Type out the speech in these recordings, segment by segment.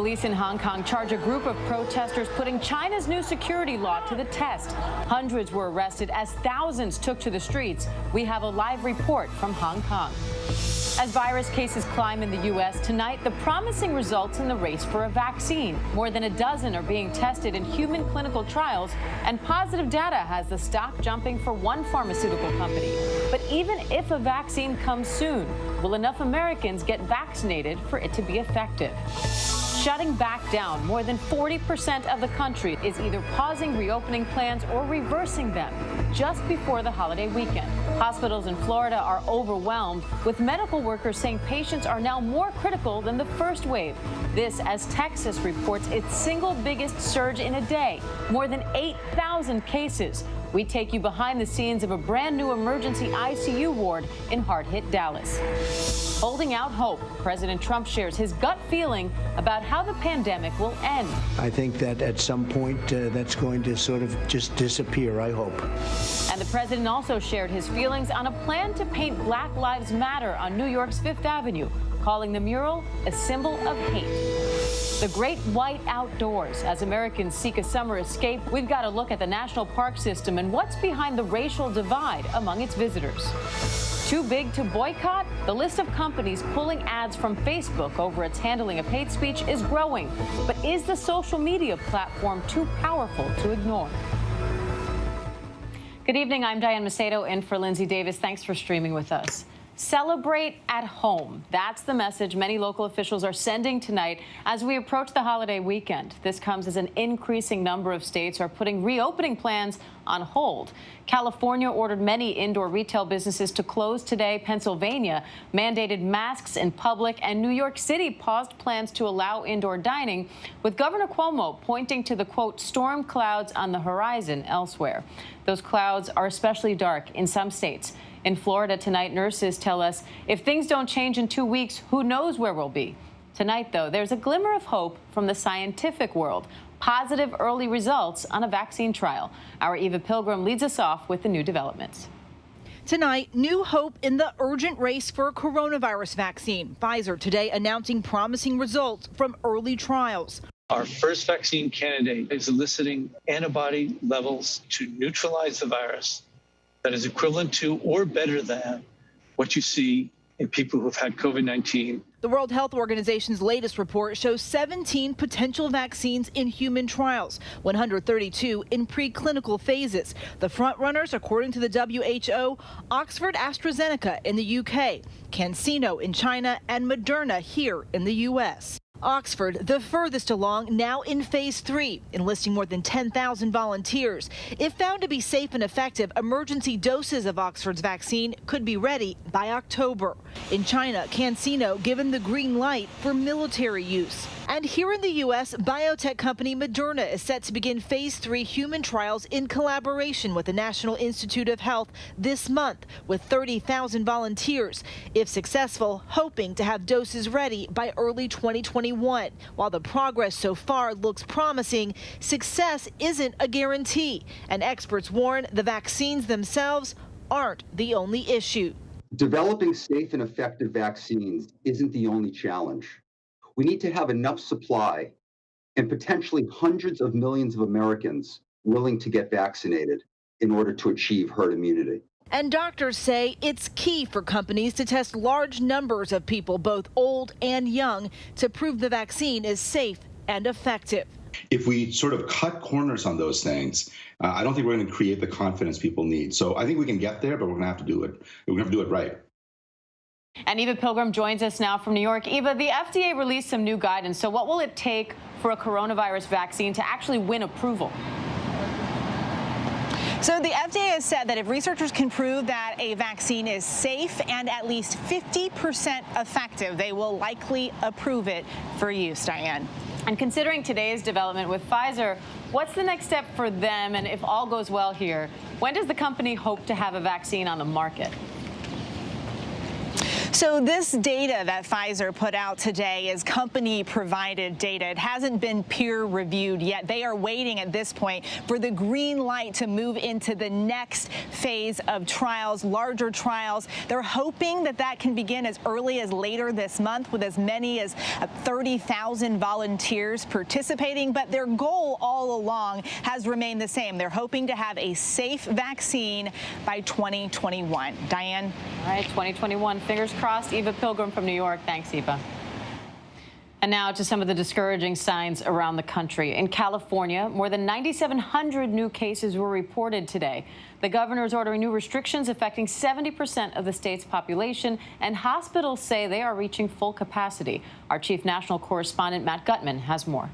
Police in Hong Kong charge a group of protesters putting China's new security law to the test. Hundreds were arrested as thousands took to the streets. We have a live report from Hong Kong. As virus cases climb in the U.S. tonight, the promising results in the race for a vaccine. More than a dozen are being tested in human clinical trials, and positive data has the stock jumping for one pharmaceutical company. But even if a vaccine comes soon, will enough Americans get vaccinated for it to be effective? Shutting back down, more than 40% of the country is either pausing reopening plans or reversing them just before the holiday weekend. Hospitals in Florida are overwhelmed, with medical workers saying patients are now more critical than the first wave. This as Texas reports its single biggest surge in a day, more than 8,000 cases. We take you behind the scenes of a brand new emergency ICU ward in hard-hit Dallas. Holding out hope, President Trump shares his gut feeling about how the pandemic will end. I think that at some point that's going to sort of just disappear, I hope. And the president also shared his feelings on a plan to paint Black Lives Matter on New York's Fifth Avenue, calling the mural a symbol of hate. The great white outdoors. As Americans seek a summer escape, we've got to look at the national park system and what's behind the racial divide among its visitors. Too big to boycott? The list of companies pulling ads from Facebook over its handling of hate speech is growing. But is the social media platform too powerful to ignore? Good evening. I'm Diane Macedo in for Lindsay Davis. Thanks for streaming with us. Celebrate at home. That's the message many local officials are sending tonight as we approach the holiday weekend. This comes as an increasing number of states are putting reopening plans on hold. California ordered many indoor retail businesses to close today. Pennsylvania mandated masks in public, and New York City paused plans to allow indoor dining, with Governor Cuomo pointing to the, quote, storm clouds on the horizon elsewhere. Those clouds are especially dark in some states. In Florida tonight, nurses tell us if things don't change in 2 weeks, who knows where we'll be. Tonight, though, there's a glimmer of hope from the scientific world. Positive early results on a vaccine trial. Our Eva Pilgrim leads us off with the new developments. Tonight, new hope in the urgent race for a coronavirus vaccine. Pfizer today announcing promising results from early trials. Our first vaccine candidate is eliciting antibody levels to neutralize the virus that is equivalent to or better than what you see in people who have had COVID-19. The World Health Organization's latest report shows 17 potential vaccines in human trials, 132 in preclinical phases. The frontrunners, according to the WHO, Oxford AstraZeneca in the UK, CanSino in China, and Moderna here in the U.S. Oxford, the furthest along, now in phase 3, enlisting more than 10,000 volunteers. If found to be safe and effective, emergency doses of Oxford's vaccine could be ready by October. In China, CanSino given the green light for military use. And here in the U.S., biotech company Moderna is set to begin phase 3 human trials in collaboration with the National Institute of Health this month with 30,000 volunteers. If successful, hoping to have doses ready by early 2021. While the progress so far looks promising, success isn't a guarantee. And experts warn the vaccines themselves aren't the only issue. Developing safe and effective vaccines isn't the only challenge. We need to have enough supply and potentially hundreds of millions of Americans willing to get vaccinated in order to achieve herd immunity. And doctors say it's key for companies to test large numbers of people, both old and young, to prove the vaccine is safe and effective. If we sort of cut corners on those things, I don't think we're going to create the confidence people need. So I think we can get there, but we're going to have to do it. We're going to have to do it right. And Eva Pilgrim joins us now from New York. Eva, the FDA released some new guidance. So what will it take for a coronavirus vaccine to actually win approval? So the FDA has said that if researchers can prove that a vaccine is safe and at least 50% effective, they will likely approve it for use, Diane. And considering today's development with Pfizer, what's the next step for them? And if all goes well here, when does the company hope to have a vaccine on the market? So this data that Pfizer put out today is company-provided data. It hasn't been peer-reviewed yet. They are waiting at this point for the green light to move into the next phase of trials, larger trials. They're hoping that that can begin as early as later this month with as many as 30,000 volunteers participating. But their goal all along has remained the same. They're hoping to have a safe vaccine by 2021. Diane? All right, 2021. Fingers crossed. Eva Pilgrim from New York. Thanks, Eva. And now to some of the discouraging signs around the country. In California, more than 9,700 new cases were reported today. The governor is ordering new restrictions affecting 70% of the state's population, and hospitals say they are reaching full capacity. Our chief national correspondent, Matt Gutman, has more.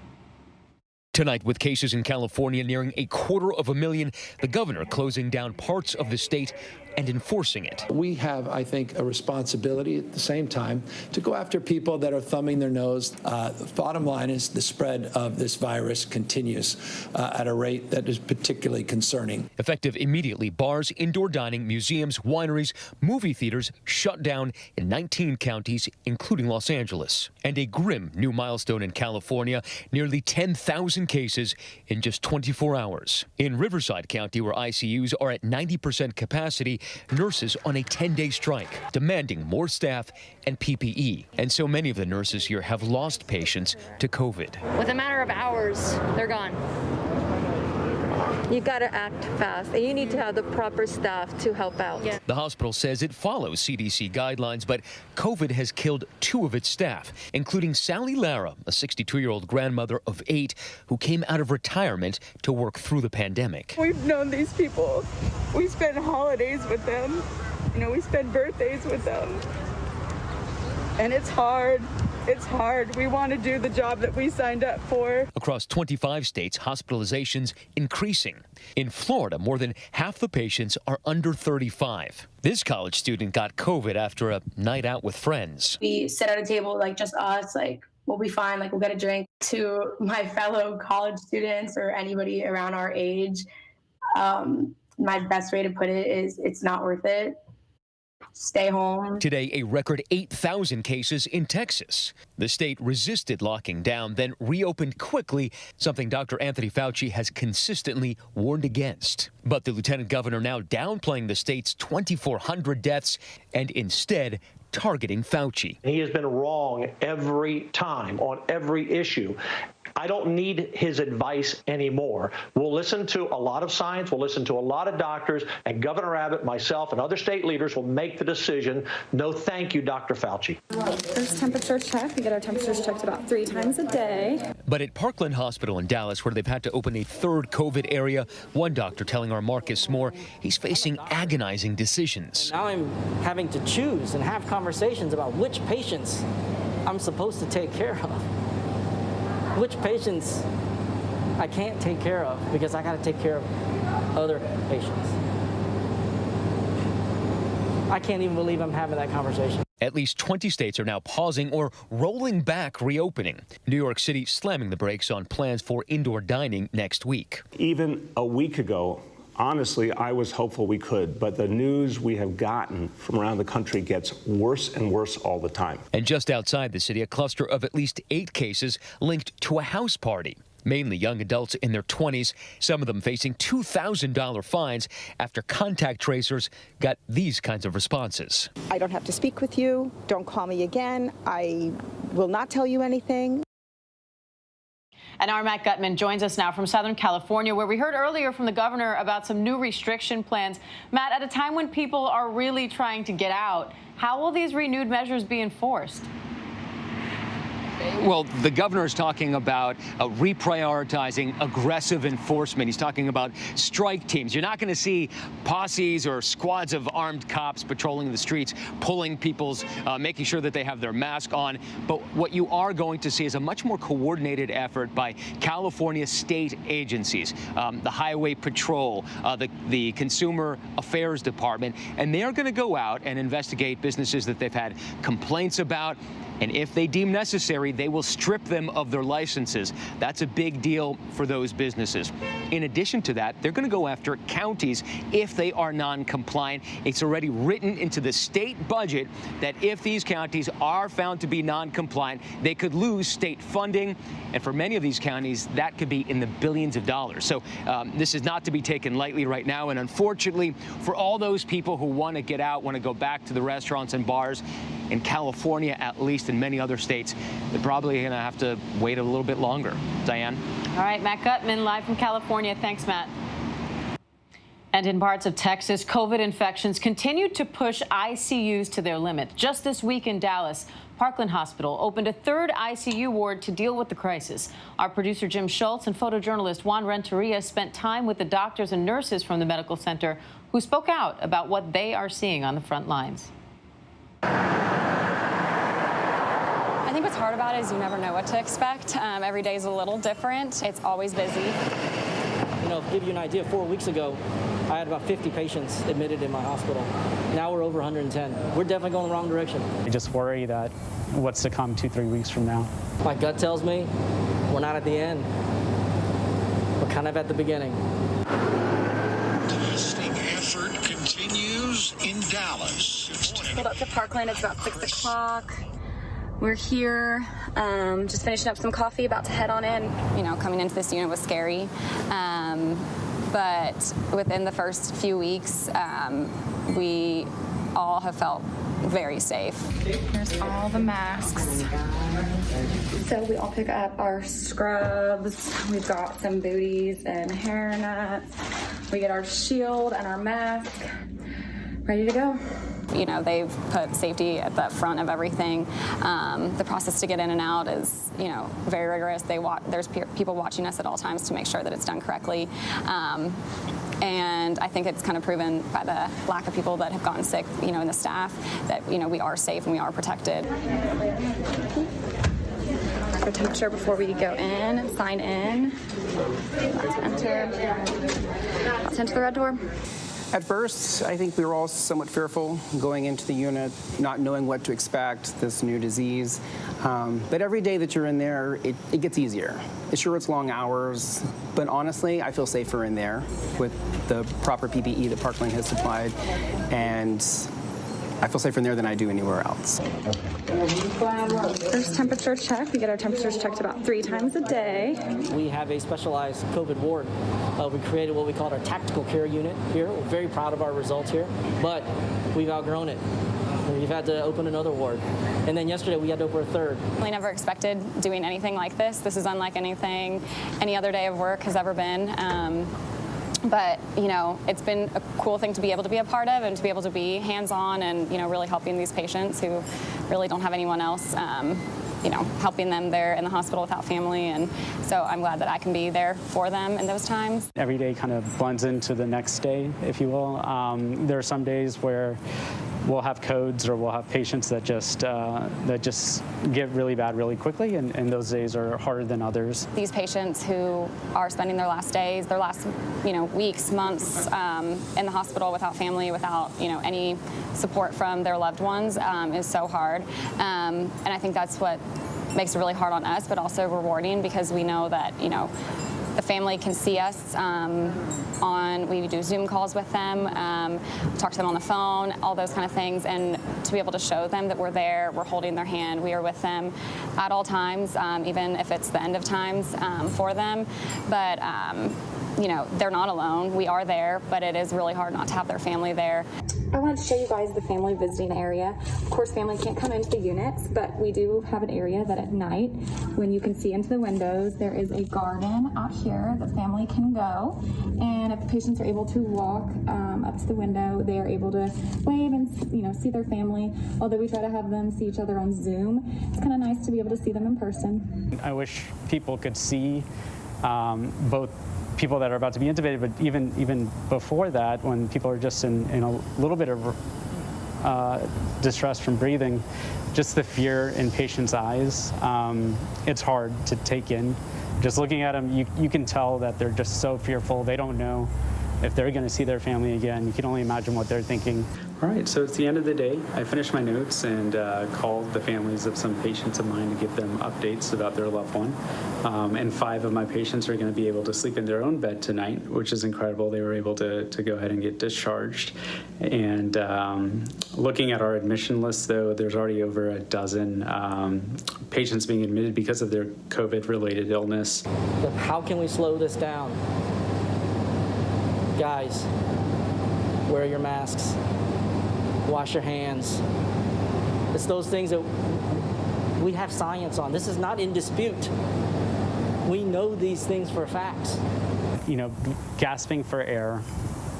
Tonight, with cases in California nearing 250,000, the governor closing down parts of the state and enforcing it. We have, I think, a responsibility at the same time to go after people that are thumbing their nose. The bottom line is the spread of this virus continues at a rate that is particularly concerning. Effective immediately, bars, indoor dining, museums, wineries, movie theaters shut down in 19 counties, including Los Angeles. And a grim new milestone in California, nearly 10,000 cases in just 24 hours. In Riverside County, where ICUs are at 90% capacity, nurses on a 10-day strike, demanding more staff and PPE. And so many of the nurses here have lost patients to COVID. With a matter of hours, they're gone. You got to act fast, and you need to have the proper staff to help out. Yeah. The hospital says it follows CDC guidelines, but COVID has killed 2 of its staff, including Sally Lara, a 62-year-old grandmother of 8 who came out of retirement to work through the pandemic. We've known these people. We spend holidays with them. You know, we spend birthdays with them. And it's hard. It's hard. We want to do the job that we signed up for. Across 25 states, hospitalizations increasing. In Florida, more than half the patients are under 35. This college student got COVID after a night out with friends. We sit at a table, like just us, like we'll be fine, like we'll get a drink. To my fellow college students or anybody around our age, my best way to put it is it's not worth it. Stay home. Today, a record 8,000 cases in Texas. The state resisted locking down, then reopened quickly, something Dr. Anthony Fauci has consistently warned against. But the lieutenant governor now downplaying the state's 2,400 deaths and instead targeting Fauci. He has been wrong every time on every issue. I don't need his advice anymore. We'll listen to a lot of science, we'll listen to a lot of doctors, and Governor Abbott, myself, and other state leaders will make the decision. No thank you, Dr. Fauci. First temperature check. We get our temperatures checked about 3 times a day. But at Parkland Hospital in Dallas, where they've had to open a 3rd COVID area, one doctor telling our Marcus Moore he's facing agonizing decisions. Now I'm having to choose and have conversations about which patients I'm supposed to take care of. Which patients I can't take care of because I got to take care of other patients. I can't even believe I'm having that conversation. At least 20 states are now pausing or rolling back reopening. New York City slamming the brakes on plans for indoor dining next week. Even a week ago, honestly, I was hopeful we could, but the news we have gotten from around the country gets worse and worse all the time. And just outside the city, a cluster of at least 8 cases linked to a house party. Mainly young adults in their 20s, some of them facing $2,000 fines after contact tracers got these kinds of responses. I don't have to speak with you. Don't call me again. I will not tell you anything. And our Matt Gutman joins us now from Southern California, where we heard earlier from the governor about some new restriction plans. Matt, at a time when people are really trying to get out, how will these renewed measures be enforced? Well, the governor is talking about reprioritizing aggressive enforcement. He's talking about strike teams. You're not going to see posses or squads of armed cops patrolling the streets, pulling people's, making sure that they have their mask on. But what you are going to see is a much more coordinated effort by California state agencies, the Highway Patrol, the Consumer Affairs Department, and they are going to go out and investigate businesses that they've had complaints about. And if they deem necessary, they will strip them of their licenses. That's a big deal for those businesses. In addition to that, they're going to go after counties if they are non-compliant. It's already written into the state budget that if these counties are found to be non-compliant, they could lose state funding. And for many of these counties, that could be in the billions of dollars. So this is not to be taken lightly right now. And unfortunately, for all those people who want to get out, want to go back to the restaurants and bars, in California, at least in many other states, they're probably going to have to wait a little bit longer. Diane? All right, Matt Gutman, live from California. Thanks, Matt. And in parts of Texas, COVID infections continue to push ICUs to their limit. Just this week in Dallas, Parkland Hospital opened a third ICU ward to deal with the crisis. Our producer Jim Schultz and photojournalist Juan Renteria spent time with the doctors and nurses from the medical center who spoke out about what they are seeing on the front lines. I think what's hard about it is you never know what to expect. Every day is a little different. It's always busy. You know, to give you an idea, 4 weeks ago, I had about 50 patients admitted in my hospital. Now we're over 110. We're definitely going the wrong direction. I just worry that what's to come 2-3 weeks from now. My gut tells me we're not at the end. We're kind of at the beginning. Testing effort continues in Dallas. Pulled up to Parkland. It's about 6 o'clock. We're here, just finishing up some coffee, about to head on in. You know, coming into this unit was scary, but within the first few weeks, we all have felt very safe. Here's all the masks. So we all pick up our scrubs. We've got some booties and hair nets. We get our shield and our mask. Ready to go. You know, they've put safety at the front of everything. The process to get in and out is, you know, very rigorous. There's people watching us at all times to make sure that it's done correctly. And I think it's kind of proven by the lack of people that have gotten sick, you know, in the staff, that, you know, we are safe and we are protected. Our temperature before we go in, sign in. Let's enter the red door. At first, I think we were all somewhat fearful going into the unit, not knowing what to expect, this new disease. But every day that you're in there, it gets easier. Sure, it's long hours, but honestly, I feel safer in there with the proper PPE that Parkland has supplied, and I feel safer in there than I do anywhere else. First temperature check. We get our temperatures checked about 3 times a day. We have a specialized COVID ward. We created what we call our tactical care unit here. We're very proud of our results here, but we've outgrown it. We've had to open another ward. And then yesterday we had to open a third. I never expected doing anything like this. This is unlike anything any other day of work has ever been. But, you know, it's been a cool thing to be able to be a part of and to be able to be hands-on and, you know, really helping these patients who really don't have anyone else, you know, helping them there in the hospital without family. And so I'm glad that I can be there for them in those times. Every day kind of blends into the next day, if you will. There are some days where we'll have codes or we'll have patients that just get really bad really quickly, and those days are harder than others. These patients who are spending their last days, their last, you know, weeks, months in the hospital without family, without, you know, any support from their loved ones is so hard. And I think that's what makes it really hard on us, but also rewarding, because we know that, you know, the family can see us we do Zoom calls with them, talk to them on the phone, all those kind of things, and to be able to show them that we're there, we're holding their hand, we are with them at all times, even if it's the end of times for them. But you know, they're not alone. We are there, but it is really hard not to have their family there. I wanted to show you guys the family visiting area. Of course, family can't come into the units, but we do have an area that at night, when you can see into the windows, there is a garden out here that family can go. And if patients are able to walk up to the window, they are able to wave and, you know, see their family. Although we try to have them see each other on Zoom, it's kind of nice to be able to see them in person. I wish people could see both people that are about to be intubated, but even before that, when people are just in a little bit of distress from breathing, just the fear in patients' eyes, it's hard to take in. Just looking at them, you can tell that they're just so fearful. They don't know if they're going to see their family again. You can only imagine what they're thinking. All right, so it's the end of the day. I finished my notes and called the families of some patients of mine to give them updates about their loved one. And 5 of my patients are going to be able to sleep in their own bed tonight, which is incredible. They were able to go ahead and get discharged. And looking at our admission list, though, there's already over a dozen patients being admitted because of their COVID-related illness. But how can we slow this down? Guys, wear your masks. Wash your hands. It's those things that we have science on. This is not in dispute. We know these things for facts. You know, gasping for air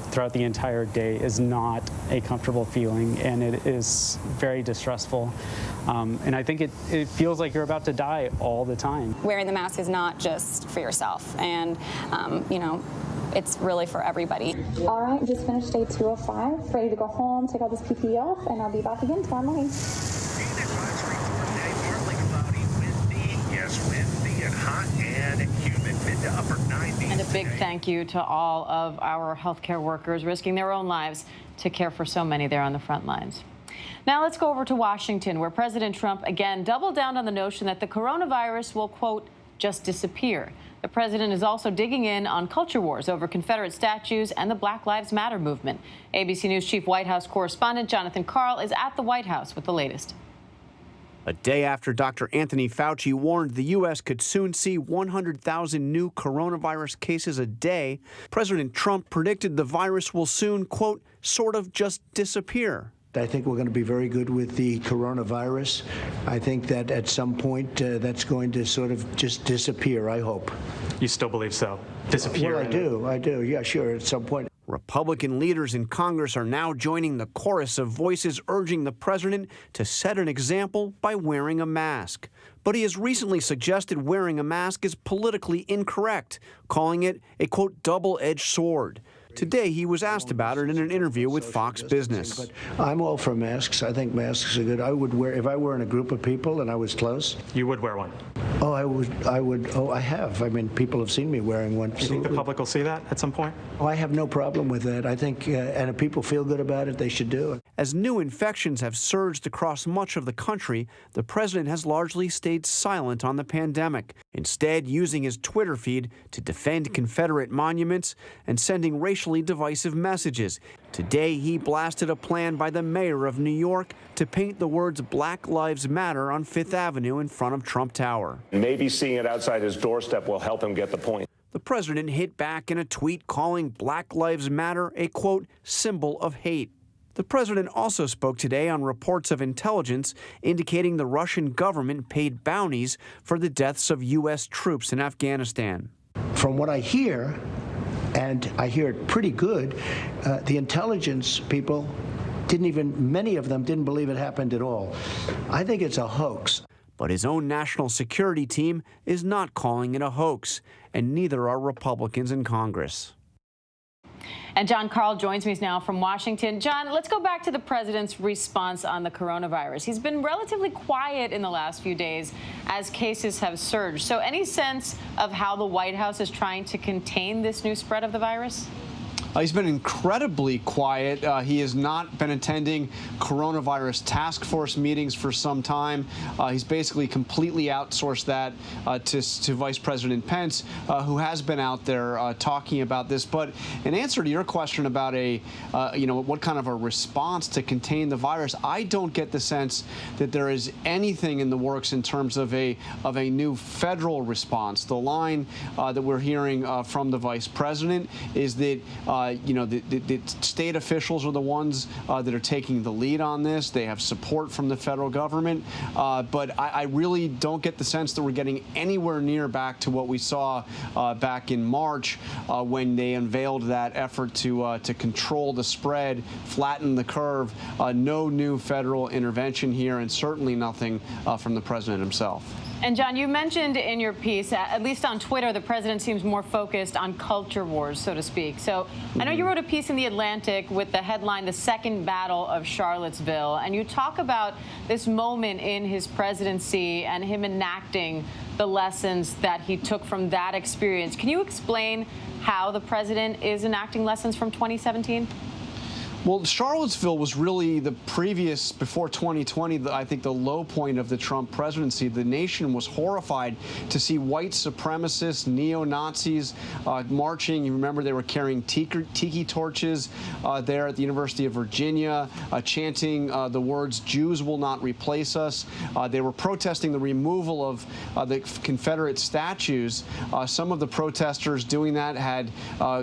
throughout the entire day is not a comfortable feeling, and it is very distressful. And I think it feels like you're about to die all the time. Wearing the mask is not just for yourself, and you know, it's really for everybody. All right, just finished day 2 of 5. Ready to go home, take all this PPE off, and I'll be back again tomorrow morning. Yes, windy and hot and humid, mid to upper 90s. And a big thank you to all of our healthcare workers risking their own lives to care for so many there on the front lines. Now let's go over to Washington, where President Trump again doubled down on the notion that the coronavirus will, quote, just disappear. The president is also digging in on culture wars over Confederate statues and the Black Lives Matter movement. ABC News Chief White House correspondent Jonathan Karl is at the White House with the latest. A day after Dr. Anthony Fauci warned the U.S. could soon see 100,000 new coronavirus cases a day, President Trump predicted the virus will soon, quote, sort of just disappear. I think we're going to be very good with the coronavirus. I think that at some point that's going to sort of just disappear, I hope. You still believe so? Disappear? Well, I do. Yeah, sure, at some point. Republican leaders in Congress are now joining the chorus of voices urging the president to set an example by wearing a mask. But he has recently suggested wearing a mask is politically incorrect, calling it a, quote, double-edged sword. Today, he was asked about it in an interview with Fox Business. But I'm all for masks. I think masks are good. I would wear, if I were in a group of people and I was close. You would wear one? Oh, I would. Oh, I have. I mean, people have seen me wearing one. Do you think the public will see that at some point? Oh, I have no problem with that. I think, and if people feel good about it, they should do it. As new infections have surged across much of the country, the president has largely stayed silent on the pandemic, instead using his Twitter feed to defend Confederate monuments and sending racially divisive messages. Today, he blasted a plan by the mayor of New York to paint the words Black Lives Matter on Fifth Avenue in front of Trump Tower. Maybe seeing it outside his doorstep will help him get the point. The president hit back in a tweet calling Black Lives Matter a, quote, symbol of hate. The president also spoke today on reports of intelligence indicating the Russian government paid bounties for the deaths of U.S. troops in Afghanistan. From what I hear, and I hear it pretty good, the intelligence people many of them didn't believe it happened at all. I think it's a hoax. But his own national security team is not calling it a hoax, and neither are Republicans in Congress. And John Karl joins me now from Washington. John, let's go back to the president's response on the coronavirus. He's been relatively quiet in the last few days as cases have surged. So any sense of how the White House is trying to contain this new spread of the virus? He's been incredibly quiet. He has not been attending coronavirus task force meetings for some time. He's basically completely outsourced that to Vice President Pence, who has been out there talking about this. But in answer to your question about what kind of a response to contain the virus, I don't get the sense that there is anything in the works in terms of a new federal response. The line that we're hearing from the Vice President is that the state officials are the ones that are taking the lead on this. They have support from the federal government. But I really don't get the sense that we're getting anywhere near back to what we saw back in March when they unveiled that effort to control the spread, flatten the curve. No new federal intervention here, and certainly nothing from the president himself. And John, you mentioned in your piece, at least on Twitter, the president seems more focused on culture wars, so to speak. So I know you wrote a piece in The Atlantic with the headline, "The Second Battle of Charlottesville," and you talk about this moment in his presidency and him enacting the lessons that he took from that experience. Can you explain how the president is enacting lessons from 2017? Well, Charlottesville was really the previous, before 2020, I think the low point of the Trump presidency. The nation was horrified to see white supremacists, neo-Nazis marching. You remember they were carrying tiki torches there at the University of Virginia, chanting the words, "Jews will not replace us." They were protesting the removal of the Confederate statues. Some of the protesters doing that had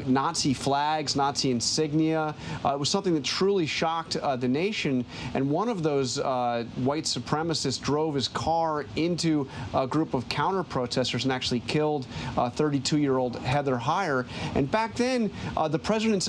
Nazi flags, Nazi insignia. It was something that truly shocked the nation, and one of those white supremacists drove his car into a group of counter-protesters and actually killed 32-year-old Heather Heyer. And back then, the president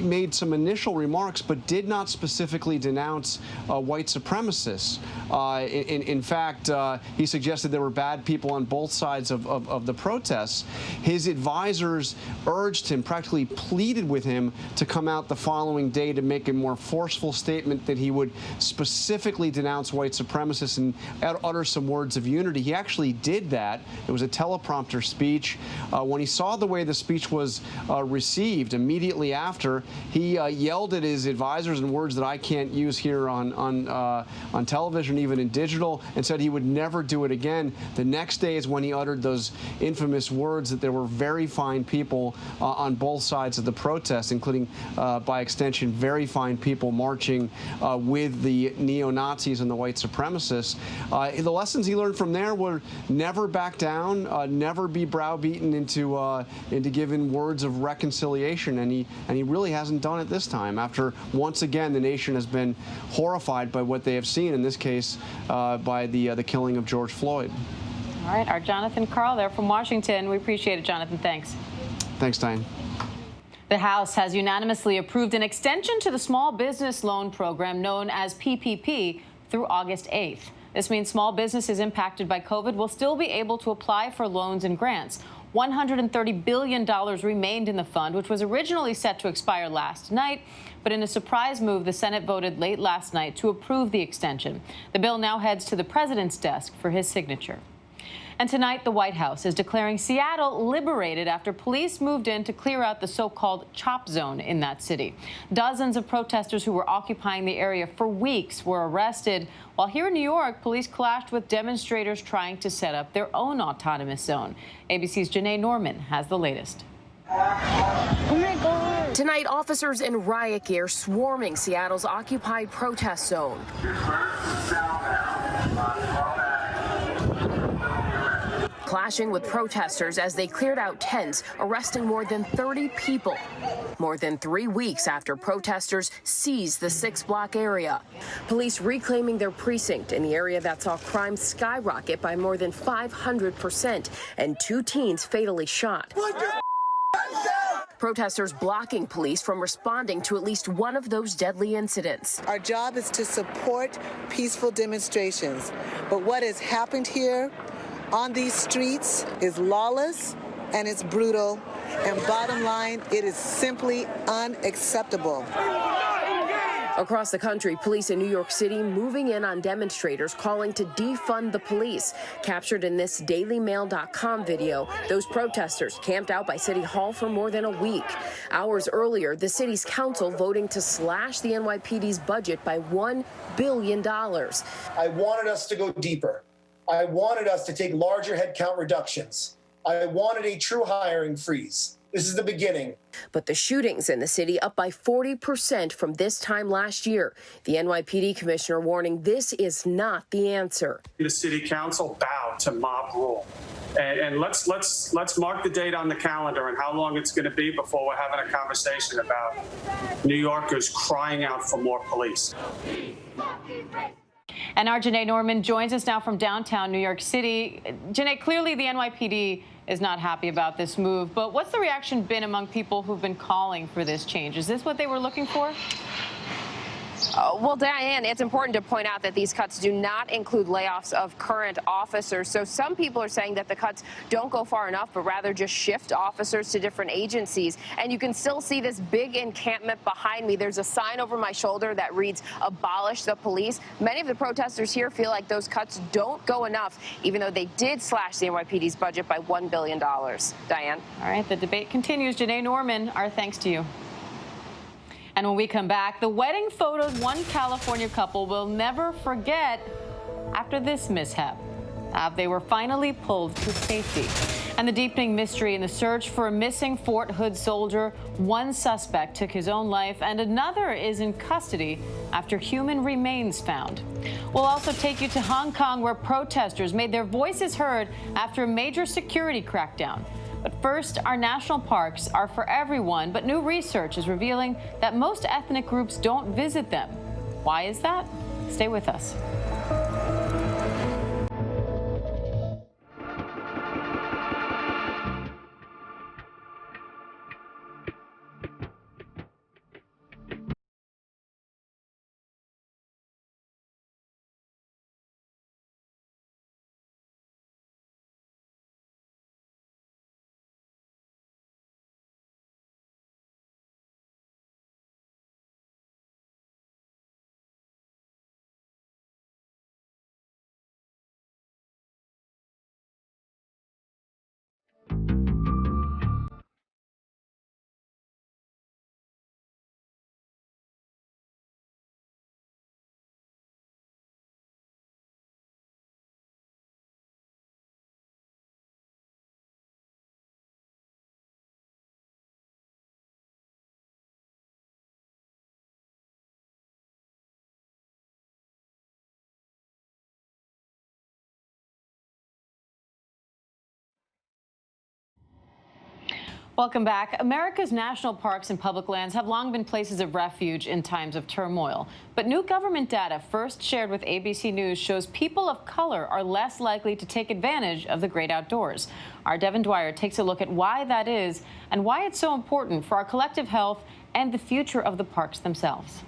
made some initial remarks, but did not specifically denounce white supremacists. In fact, he suggested there were bad people on both sides of the protests. His advisors urged him, practically pleaded with him, to come out the following day to make a more forceful statement that he would specifically denounce white supremacists and utter some words of unity. He actually did that. It was a teleprompter speech. When he saw the way the speech was received immediately after, he yelled at his advisors in words that I can't use here on television, even in digital, and said he would never do it again. The next day is when he uttered those infamous words that there were very fine people on both sides of the protest, including, by extension, very fine people marching with the neo-Nazis and the white supremacists. The lessons he learned from there were never back down, never be browbeaten into giving words of reconciliation, and he really hasn't done it this time. After once again the nation has been horrified by what they have seen, in this case by the killing of George Floyd. All right, our Jonathan Karl there from Washington. We appreciate it, Jonathan. Thanks. Thanks, Diane. The House has unanimously approved an extension to the small business loan program known as PPP through August 8th. This means small businesses impacted by COVID will still be able to apply for loans and grants. $130 billion remained in the fund, which was originally set to expire last night. But in a surprise move, the Senate voted late last night to approve the extension. The bill now heads to the president's desk for his signature. And tonight, the White House is declaring Seattle liberated after police moved in to clear out the so-called chop zone in that city. Dozens of protesters who were occupying the area for weeks were arrested, while here in New York, police clashed with demonstrators trying to set up their own autonomous zone. ABC's Janae Norman has the latest. Oh my God. Tonight, officers in riot gear swarming Seattle's occupied protest zone. Clashing with protesters as they cleared out tents, arresting more than 30 people. More than 3 weeks after protesters seized the 6-block area. Police reclaiming their precinct in the area that saw crime skyrocket by more than 500% and 2 teens fatally shot. Protesters blocking police from responding to at least one of those deadly incidents. Our job is to support peaceful demonstrations, but what has happened here on these streets is lawless and it's brutal, and bottom line, it is simply unacceptable. Across the country, police in New York City moving in on demonstrators calling to defund the police. Captured in this DailyMail.com video, those protesters camped out by City Hall for more than a week. Hours earlier, the city's council voting to slash the NYPD's budget by $1 billion. I wanted us to go deeper. I wanted us to take larger headcount reductions. I wanted a true hiring freeze. This is the beginning. But the shootings in the city up by 40% from this time last year. The NYPD commissioner warning this is not the answer. The city council bowed to mob rule. And let's mark the date on the calendar and how long it's going to be before we're having a conversation about New Yorkers crying out for more police. And our Janae Norman joins us now from downtown New York City. Janae, clearly the NYPD is not happy about this move, but what's the reaction been among people who've been calling for this change? Is this what they were looking for? Well, Diane, it's important to point out that these cuts do not include layoffs of current officers. So some people are saying that the cuts don't go far enough, but rather just shift officers to different agencies. And you can still see this big encampment behind me. There's a sign over my shoulder that reads, "Abolish the police." Many of the protesters here feel like those cuts don't go enough, even though they did slash the NYPD's budget by $1 billion. Diane? All right, the debate continues. Janae Norman, our thanks to you. And when we come back, the wedding photos one California couple will never forget after this mishap. They were finally pulled to safety. And the deepening mystery in the search for a missing Fort Hood soldier. One suspect took his own life and another is in custody after human remains found. We'll also take you to Hong Kong, where protesters made their voices heard after a major security crackdown. But first, our national parks are for everyone, but new research is revealing that most ethnic groups don't visit them. Why is that? Stay with us. Welcome back. America's national parks and public lands have long been places of refuge in times of turmoil. But new government data first shared with ABC News shows people of color are less likely to take advantage of the great outdoors. Our Devin Dwyer takes a look at why that is and why it's so important for our collective health and the future of the parks themselves.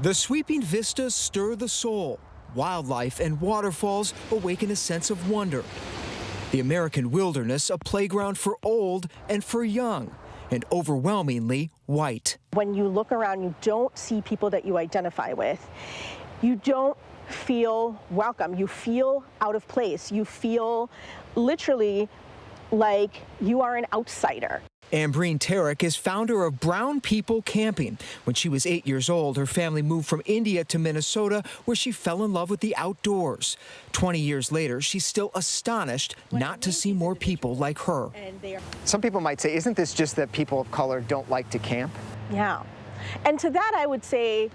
The sweeping vistas stir the soul. Wildlife and waterfalls awaken a sense of wonder. The American wilderness, a playground for old and for young, and overwhelmingly white. When you look around, you don't see people that you identify with. You don't feel welcome. You feel out of place. You feel literally like you are an outsider. Ambreen Tarek is founder of Brown People Camping. When she was 8 years old, her family moved from India to Minnesota, where she fell in love with the outdoors. 20 years later, she's still astonished not to see more people like her. Some people might say, isn't this just that people of color don't like to camp? Yeah. And to that, I would say,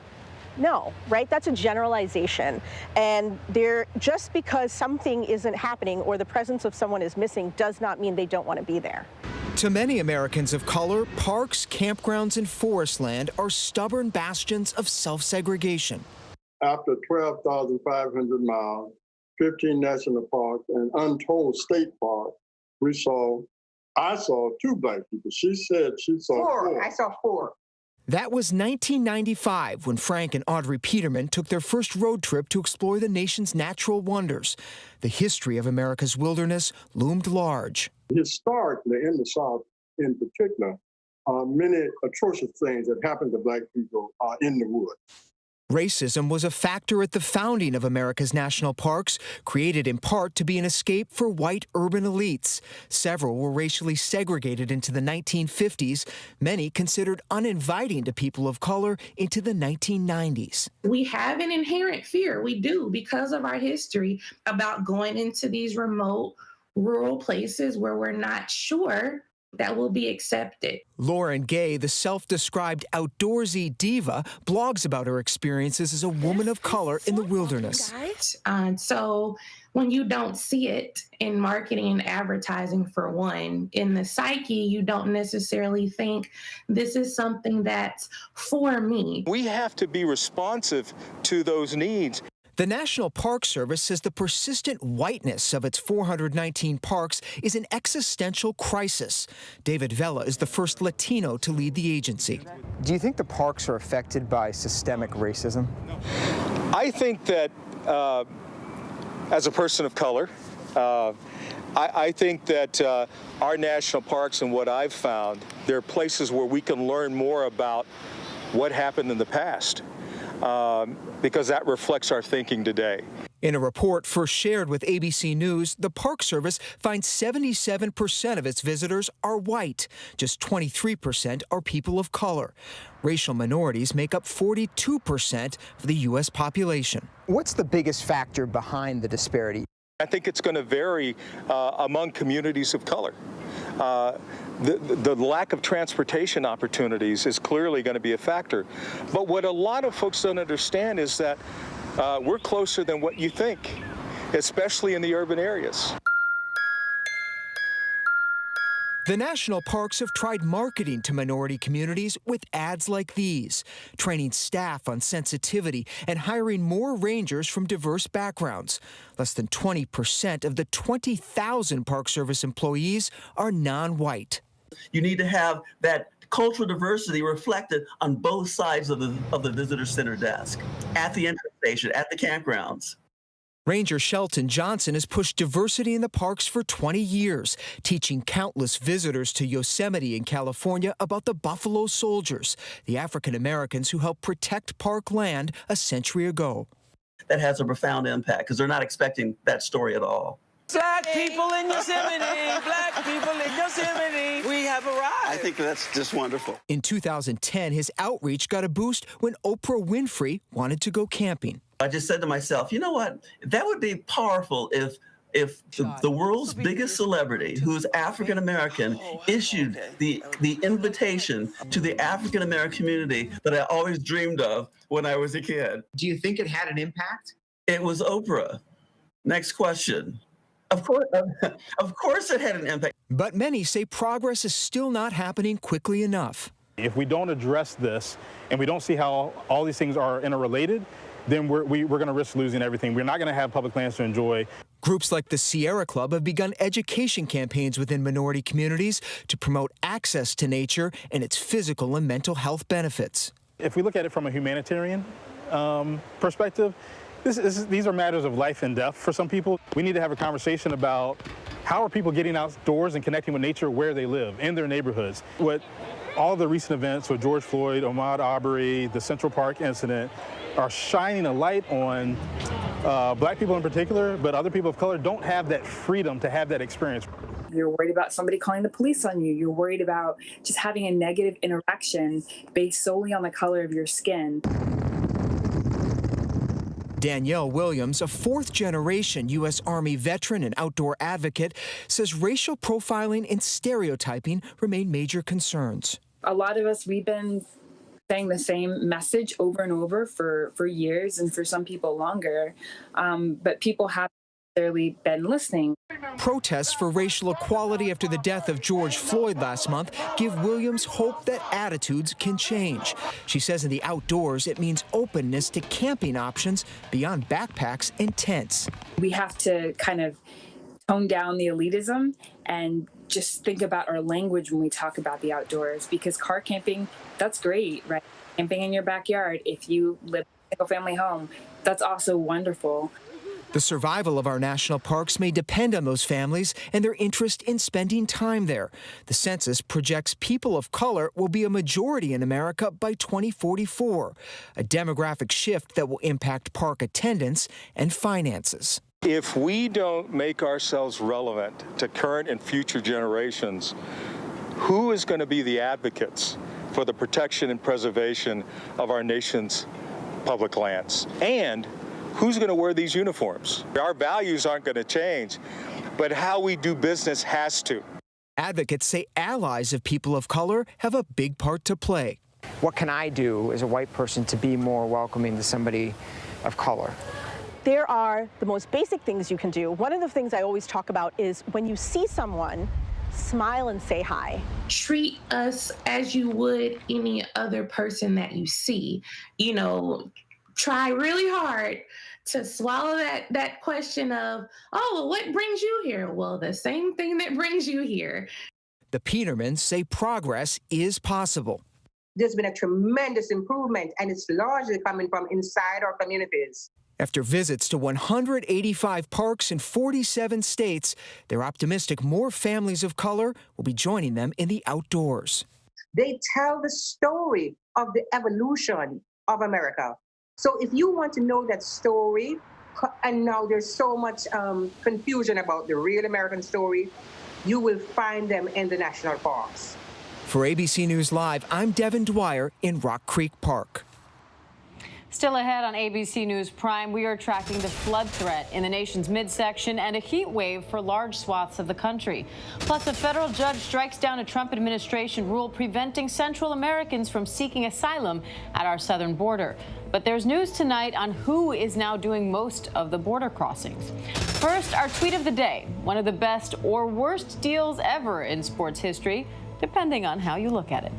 no, right? That's a generalization. And just because something isn't happening or the presence of someone is missing does not mean they don't want to be there. To many Americans of color, parks, campgrounds, and forest land are stubborn bastions of self-segregation. After 12,500 miles, 15 national parks, and untold state parks, I saw 2 black people. She said she saw 4. I saw 4. That was 1995 when Frank and Audrey Peterman took their first road trip to explore the nation's natural wonders. The history of America's wilderness loomed large. Historically, in the South in particular, many atrocious things that happened to black people in the woods. Racism was a factor at the founding of America's national parks, created in part to be an escape for white urban elites. Several were racially segregated into the 1950s, many considered uninviting to people of color into the 1990s. We have an inherent fear, we do, because of our history, about going into these remote, rural places where we're not sure that will be accepted. Lauren Gay, the self-described outdoorsy diva, blogs about her experiences as a woman of color in the wilderness. So when you don't see it in marketing and advertising, for one, in the psyche, you don't necessarily think this is something that's for me. We have to be responsive to those needs. The National Park Service says the persistent whiteness of its 419 parks is an existential crisis. David Vela is the first Latino to lead the agency. Do you think the parks are affected by systemic racism? I think that as a person of color, I think that our national parks and what I've found, there are places where we can learn more about what happened in the past. Because that reflects our thinking today. In a report first shared with ABC News, the Park Service finds 77% of its visitors are white. Just 23% are people of color. Racial minorities make up 42% of the U.S. population. What's the biggest factor behind the disparity? I think it's going to vary among communities of color. The lack of transportation opportunities is clearly going to be a factor. But what a lot of folks don't understand is that we're closer than what you think, especially in the urban areas. The national parks have tried marketing to minority communities with ads like these, training staff on sensitivity and hiring more rangers from diverse backgrounds. Less than 20% of the 20,000 Park Service employees are non-white. You need to have that cultural diversity reflected on both sides of the visitor center desk, at the entrance station, at the campgrounds. Ranger Shelton Johnson has pushed diversity in the parks for 20 years, teaching countless visitors to Yosemite in California about the Buffalo Soldiers, the African Americans who helped protect park land a century ago. That has a profound impact because they're not expecting that story at all. Black people in Yosemite, black people in Yosemite, we have arrived. I think that's just wonderful. In 2010, his outreach got a boost when Oprah Winfrey wanted to go camping. I just said to myself, you know what? That would be powerful if the world's biggest celebrity, who's African American, issued the invitation to the African American community that I always dreamed of when I was a kid. Do you think it had an impact? It was Oprah. Next question. Of course it had an impact. But many say progress is still not happening quickly enough. If we don't address this and we don't see how all these things are interrelated, then we're going to risk losing everything. We're not going to have public lands to enjoy. Groups like the Sierra Club have begun education campaigns within minority communities to promote access to nature and its physical and mental health benefits. If we look at it from a humanitarian perspective, these are matters of life and death for some people. We need to have a conversation about how are people getting outdoors and connecting with nature where they live, in their neighborhoods. What all the recent events with George Floyd, Ahmaud Arbery, the Central Park incident are shining a light on black people in particular, but other people of color don't have that freedom to have that experience. You're worried about somebody calling the police on you. You're worried about just having a negative interaction based solely on the color of your skin. Danielle Williams, a fourth-generation U.S. Army veteran and outdoor advocate, says racial profiling and stereotyping remain major concerns. A lot of us, we've been saying the same message over and over for years, and for some people longer, but people haven't necessarily been listening. Protests for racial equality after the death of George Floyd last month give Williams hope that attitudes can change. She says in the outdoors, it means openness to camping options beyond backpacks and tents. We have to kind of tone down the elitism and just think about our language when we talk about the outdoors, because car camping, that's great, right? Camping in your backyard, if you live in a single-family home, that's also wonderful. The survival of our national parks may depend on those families and their interest in spending time there. The census projects people of color will be a majority in America by 2044, a demographic shift that will impact park attendance and finances. If we don't make ourselves relevant to current and future generations, who is going to be the advocates for the protection and preservation of our nation's public lands? And who's going to wear these uniforms? Our values aren't going to change, but how we do business has to. Advocates say allies of people of color have a big part to play. What can I do as a white person to be more welcoming to somebody of color? There are the most basic things you can do. One of the things I always talk about is when you see someone, smile and say hi. Treat us as you would any other person that you see. You know, try really hard to swallow that question of, oh, well, what brings you here? Well, the same thing that brings you here. The Petermans say progress is possible. There's been a tremendous improvement, and it's largely coming from inside our communities. After visits to 185 parks in 47 states, they're optimistic more families of color will be joining them in the outdoors. They tell the story of the evolution of America. So if you want to know that story, And now there's so much confusion about the real American story. You will find them in the national parks. For ABC News Live, I'm Devin Dwyer in Rock Creek Park. Still ahead on ABC News Prime, we are tracking the flood threat in the nation's midsection and a heat wave for large swaths of the country. Plus, a federal judge strikes down a Trump administration rule preventing Central Americans from seeking asylum at our southern border. But there's news tonight on who is now doing most of the border crossings. First, our tweet of the day, one of the best or worst deals ever in sports history, depending on how you look at it.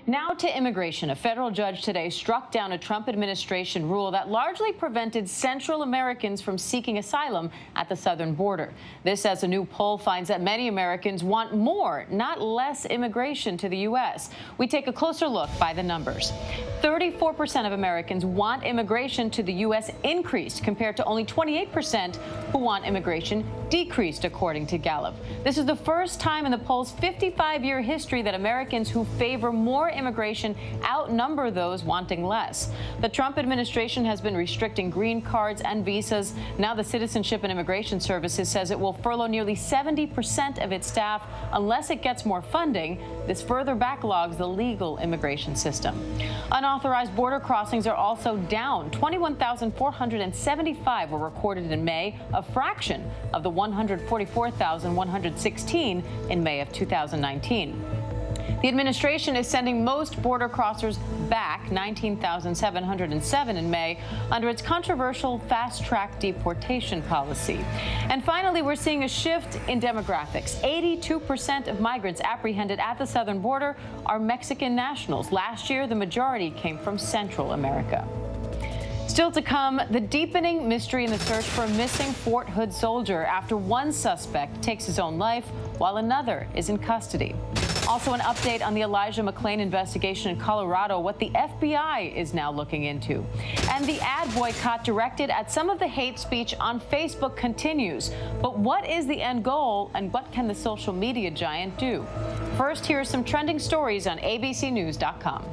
Now to immigration. A federal judge today struck down a Trump administration rule that largely prevented Central Americans from seeking asylum at the southern border. This as a new poll finds that many Americans want more, not less, immigration to the U.S. We take a closer look by the numbers. 34% of Americans want immigration to the U.S. increased, compared to only 28% who want immigration decreased, according to Gallup. This is the first time in the poll's 55-year history that Americans who favor more immigration outnumber those wanting less. The Trump administration has been restricting green cards and visas. Now the Citizenship and Immigration Services says it will furlough nearly 70% of its staff unless it gets more funding. This further backlogs the legal immigration system. Unauthorized border crossings are also down. 21,475 were recorded in May, a fraction of the 144,116 in May of 2019. The administration is sending most border crossers back, 19,707 in May, under its controversial fast-track deportation policy. And finally, we're seeing a shift in demographics. 82% of migrants apprehended at the southern border are Mexican nationals. Last year, the majority came from Central America. Still to come, the deepening mystery in the search for a missing Fort Hood soldier after one suspect takes his own life while another is in custody. Also, an update on the Elijah McClain investigation in Colorado, what the FBI is now looking into. And the ad boycott directed at some of the hate speech on Facebook continues. But what is the end goal, and what can the social media giant do? First, here are some trending stories on abcnews.com.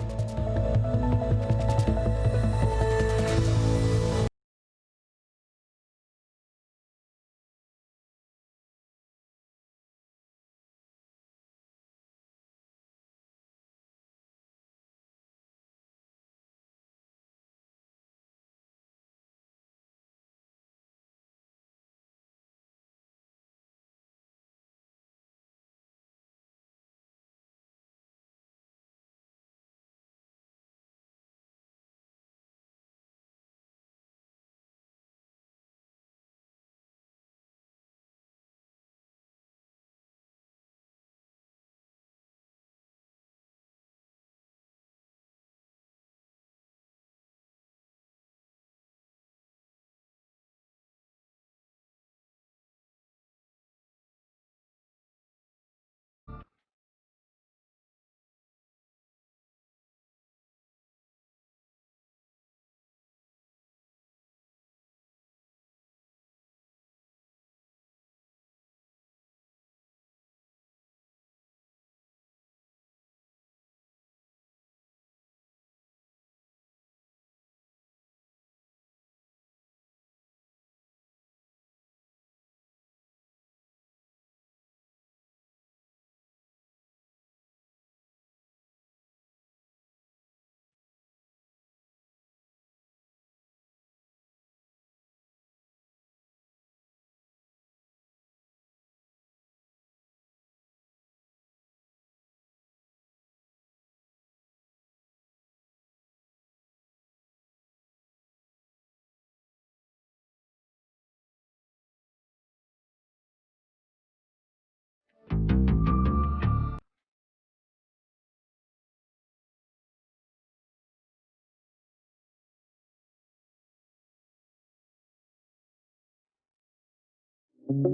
More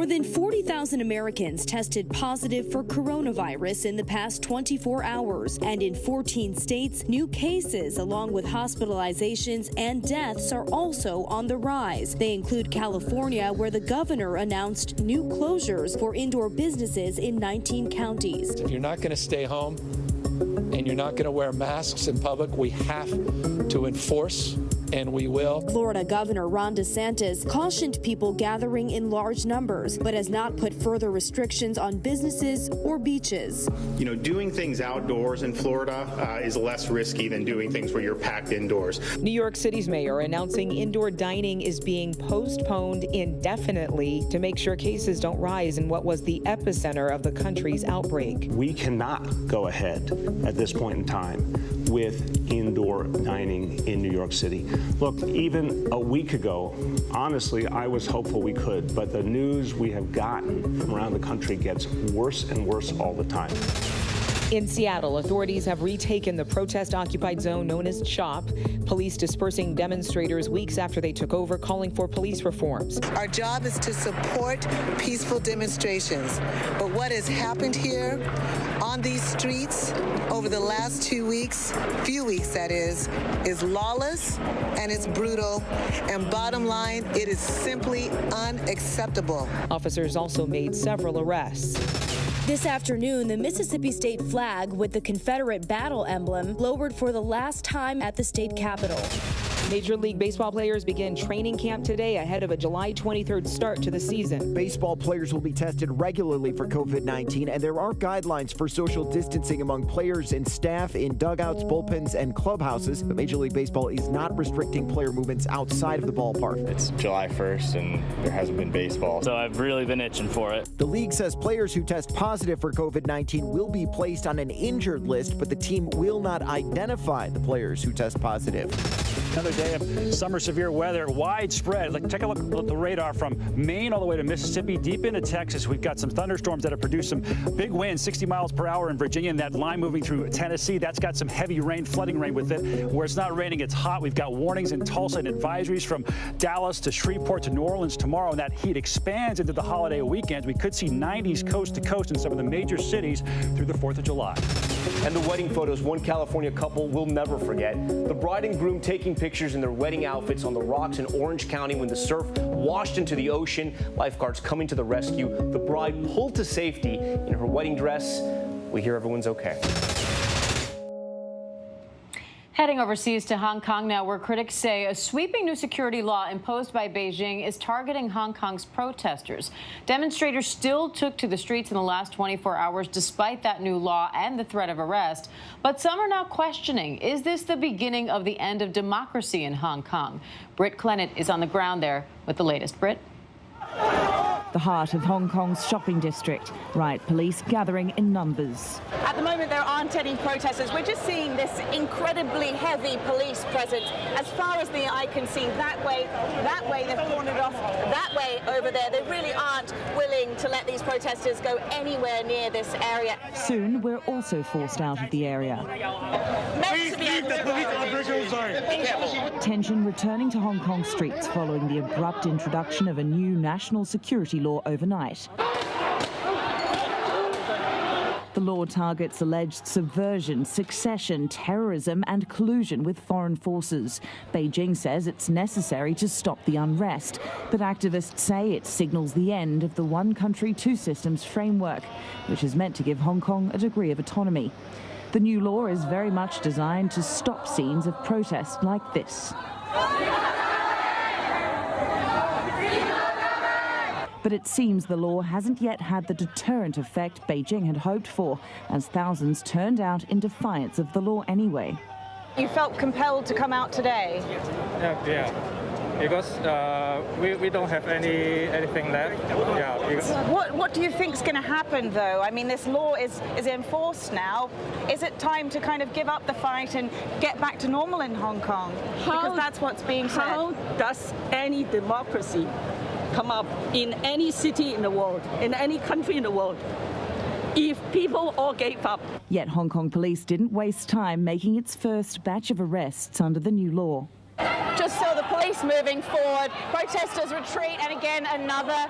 than 40,000 Americans tested positive for coronavirus in the past 24 hours. And in 14 states, new cases along with hospitalizations and deaths are also on the rise. They include California, where the governor announced new closures for indoor businesses in 19 counties. If you're not going to stay home and you're not going to wear masks in public, we have to enforce, and we will. Florida Governor Ron DeSantis cautioned people gathering in large numbers, but has not put further restrictions on businesses or beaches. You know, doing things outdoors in Florida is less risky than doing things where you're packed indoors. New York City's mayor announcing indoor dining is being postponed indefinitely to make sure cases don't rise in what was the epicenter of the country's outbreak. We cannot go ahead at this point in time with indoor dining in New York City. Look, even a week ago, honestly, I was hopeful we could, but the news we have gotten from around the country gets worse and worse all the time. In Seattle, authorities have retaken the protest-occupied zone known as CHOP, police dispersing demonstrators weeks after they took over, calling for police reforms. Our job is to support peaceful demonstrations, but what has happened here on these streets over the last few weeks that is lawless and it's brutal, and bottom line, it is simply unacceptable. Officers also made several arrests. This afternoon, the Mississippi state flag with the Confederate battle emblem lowered for the last time at the state capitol. Major League Baseball players begin training camp today ahead of a July 23rd start to the season. Baseball players will be tested regularly for COVID-19, and there are guidelines for social distancing among players and staff in dugouts, bullpens, and clubhouses. But Major League Baseball is not restricting player movements outside of the ballpark. It's July 1st, and there hasn't been baseball, so I've really been itching for it. The league says players who test positive for COVID-19 will be placed on an injured list, but the team will not identify the players who test positive. Another day of summer severe weather, widespread. Take a look at the radar from Maine all the way to Mississippi, deep into Texas. We've got some thunderstorms that have produced some big winds, 60 miles per hour in Virginia, and that line moving through Tennessee. That's got some heavy rain, flooding rain with it. Where it's not raining, it's hot. We've got warnings in Tulsa and advisories from Dallas to Shreveport to New Orleans tomorrow, and that heat expands into the holiday weekends. We could see 90s coast to coast in some of the major cities through the 4th of July. And the wedding photos one California couple will never forget. The bride and groom taking pictures in their wedding outfits on the rocks in Orange County when the surf washed into the ocean. Lifeguards coming to the rescue. The bride pulled to safety in her wedding dress. We hear everyone's okay. Heading overseas to Hong Kong now, where critics say a sweeping new security law imposed by Beijing is targeting Hong Kong's protesters. Demonstrators still took to the streets in the last 24 hours despite that new law and the threat of arrest. But some are now questioning, is this the beginning of the end of democracy in Hong Kong? Britt Clennett is on the ground there with the latest. Britt? The heart of Hong Kong's shopping district. Riot police gathering in numbers. At the moment, there aren't any protesters. We're just seeing this incredibly heavy police presence. As far as the eye can see, that way, they've cornered off, that way over there. They really aren't willing to let these protesters go anywhere near this area. Soon, we're also forced out of the area. Tension returning to Hong Kong streets following the abrupt introduction of a new national security law overnight. The law targets alleged subversion, succession, terrorism and collusion with foreign forces. Beijing says it's necessary to stop the unrest, but activists say it signals the end of the one country, two systems framework, which is meant to give Hong Kong a degree of autonomy. The new law is very much designed to stop scenes of protest like this. But it seems the law hasn't yet had the deterrent effect Beijing had hoped for, as thousands turned out in defiance of the law anyway. You felt compelled to come out today? Yeah. Because we don't have anything left. Yeah. What do you think is going to happen, though? I mean, this law is enforced now. Is it time to kind of give up the fight and get back to normal in Hong Kong? Because that's what's being said. How does any democracy come up in any city in the world, in any country in the world, if people all gave up? Yet Hong Kong police didn't waste time making its first batch of arrests under the new law. police moving forward. Protesters retreat, and again another